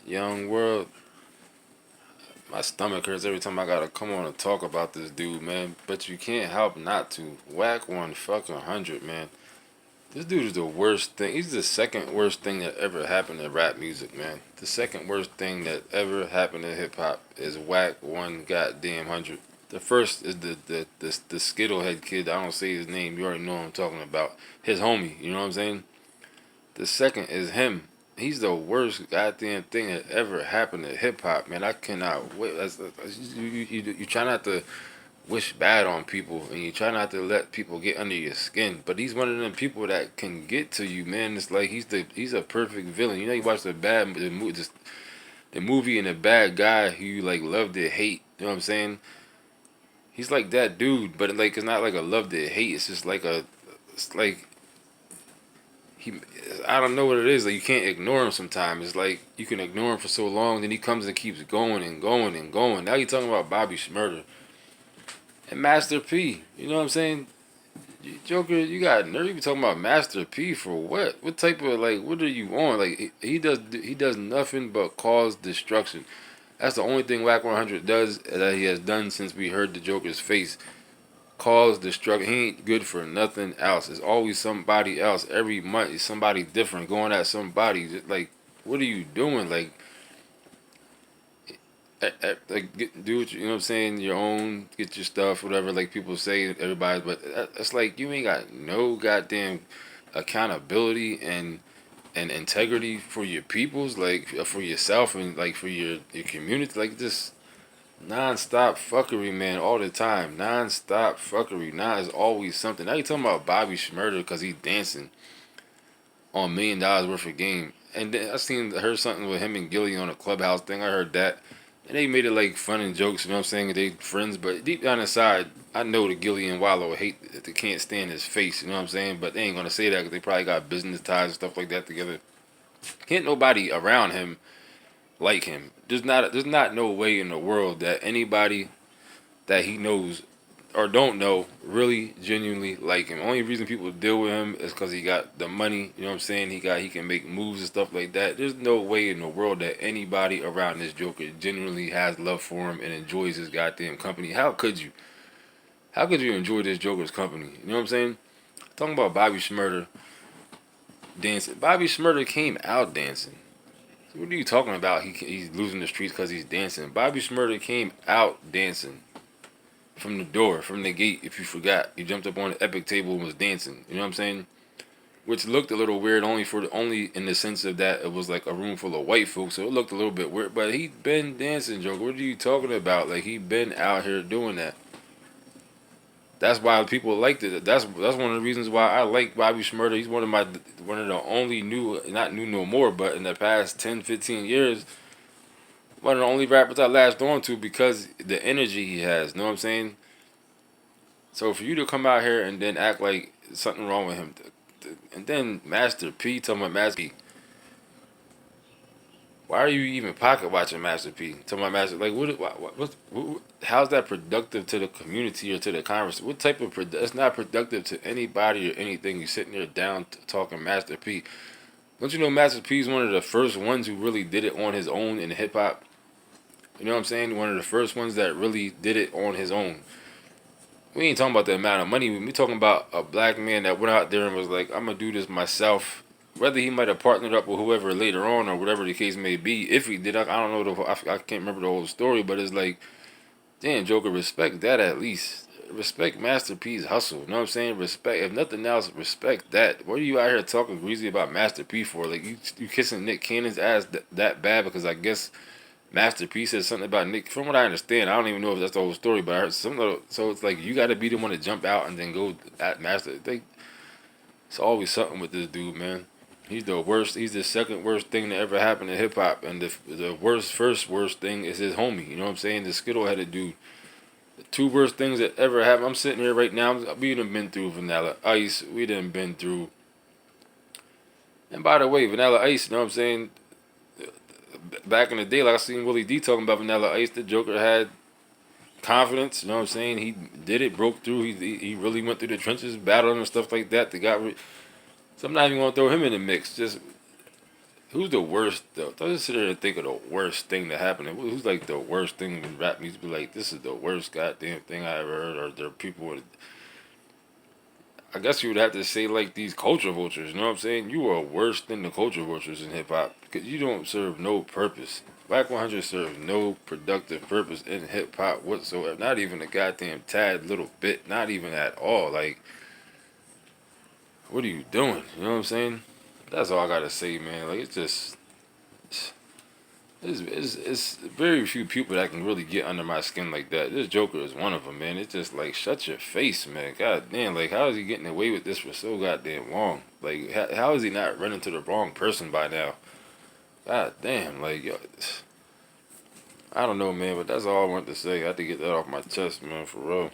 Young world. My stomach hurts every time I gotta come on and talk about this dude, man. But you can't help not to. Whack 1 fucking 100, man. This dude is the worst thing. He's the second worst thing that ever happened to rap music, man. The second worst thing that ever happened to hip hop is Whack 1 goddamn 100. The first is the Skittlehead kid. I don't say his name. You already know what I'm talking about. His homie. You know what I'm saying? The second is him. He's the worst goddamn thing that ever happened to hip hop, man. I cannot wait. You try not to wish bad on people, and you try not to let people get under your skin. But he's one of them people that can get to you, man. It's like he's a perfect villain. You know, you watch the movie and the bad guy who you like love to hate. You know what I'm saying? He's like that dude, but like it's not like a love to hate. It's just like it's like he I don't know what it is. Like you can't ignore him sometimes. It's like you can ignore him for so long, then he comes and keeps going and going and going. Now you're talking about Bobby Shmurda and Master P. You know what I'm saying? Joker, you got nerve. You be talking about Master P for what? What type of like? What are you on? Like he does nothing but cause destruction. That's the only thing Wack 100 does that he has done since we heard the Joker's face. Cause destruction. He ain't good for nothing else. It's always somebody else. Every month is somebody different going at somebody. Just like, what are you doing? Like do what you know what I'm saying. Your own, get your stuff, whatever. Like people say, everybody. But it's like you ain't got no goddamn accountability and integrity for your peoples, like for yourself and like for your community. Like this non-stop fuckery, man, all the time. Non-stop fuckery. Now is always something. Now you talking about Bobby Shmurda because he dancing on $1 million worth of game. And then heard something with him and Gilly on a clubhouse thing. I heard that. And they made it like fun and jokes, you know what I'm saying? They friends, but deep down inside, I know that Gilly and Wallow hate that they can't stand his face, you know what I'm saying? But they ain't gonna say that because they probably got business ties and stuff like that together. Can't nobody around him like him. There's not no way in the world that anybody that he knows or don't know really genuinely like him. Only reason people deal with him is because he got the money. You know what I'm saying? He can make moves and stuff like that. There's no way in the world that anybody around this Joker genuinely has love for him and enjoys his goddamn company. How could you? How could you enjoy this Joker's company? You know what I'm saying? Talking about Bobby Shmurda dancing. Bobby Shmurda came out dancing. What are you talking about? He's losing the streets because he's dancing. Bobby Shmurda came out dancing from the door, from the gate. If you forgot, he jumped up on the epic table and was dancing. You know what I'm saying? Which looked a little weird, only in the sense of that it was like a room full of white folks, so it looked a little bit weird. But he been dancing, Joker. What are you talking about? Like he been out here doing that. That's why people liked it. That's one of the reasons why I like Bobby Shmurda. He's one of the only new, not new no more, but in the past 10, 15 years, one of the only rappers I latched on to because the energy he has. Know what I'm saying? So for you to come out here and then act like something wrong with him, and then Master P talking about Master P, why are you even pocket watching Master P? Talking about Master, like how's that productive to the community or to the conversation? What type of it's not productive to anybody or anything. You sitting there down talking Master P. Don't you know Master P is one of the first ones who really did it on his own in hip hop? You know what I'm saying? One of the first ones that really did it on his own. We ain't talking about the amount of money. We talking about a black man that went out there and was like, I'm gonna do this myself. Whether he might have partnered up with whoever later on or whatever the case may be, if he did, I don't know. I can't remember the whole story, but it's like, damn, Joker, respect that at least. Respect Master P's hustle. You know what I'm saying? Respect, if nothing else, respect that. What are you out here talking greasy about Master P for? Like you kissing Nick Cannon's ass that bad because I guess Master P said something about Nick. From what I understand, I don't even know if that's the whole story, but I heard something. So it's like you got to be the one to jump out and then go at Master. It's always something with this dude, man. He's the worst. He's the second worst thing that ever happened to hip hop, and the first worst thing is his homie. You know what I'm saying? The Skittle headed dude. The two worst things that ever happened. I'm sitting here right now. We done been through Vanilla Ice. We done been through. And by the way, Vanilla Ice. You know what I'm saying? Back in the day, like I seen Willie D talking about Vanilla Ice, the Joker had confidence. You know what I'm saying? He did it, broke through. He really went through the trenches, battled and stuff like that. So I'm not even gonna throw him in the mix. Just Who's the worst though? Don't just sit there and think of the worst thing that happened. Who's like the worst thing in rap music? Be like, this is the worst goddamn thing I ever heard. Or there are people with, I guess you would have to say like these culture vultures. You know what I'm saying? You are worse than the culture vultures in hip hop because you don't serve no purpose. Black 100 serves no productive purpose in hip hop whatsoever. Not even a goddamn tad little bit. Not even at all. Like, what are you doing? You know what I'm saying? That's all I gotta say, man. Like, it's just. It's very few people that can really get under my skin like that. This Joker is one of them, man. It's just like, shut your face, man. God damn, like, how is he getting away with this for so goddamn long? Like, how is he not running to the wrong person by now? God damn, like, yo, I don't know, man, but that's all I want to say. I had to get that off my chest, man, for real.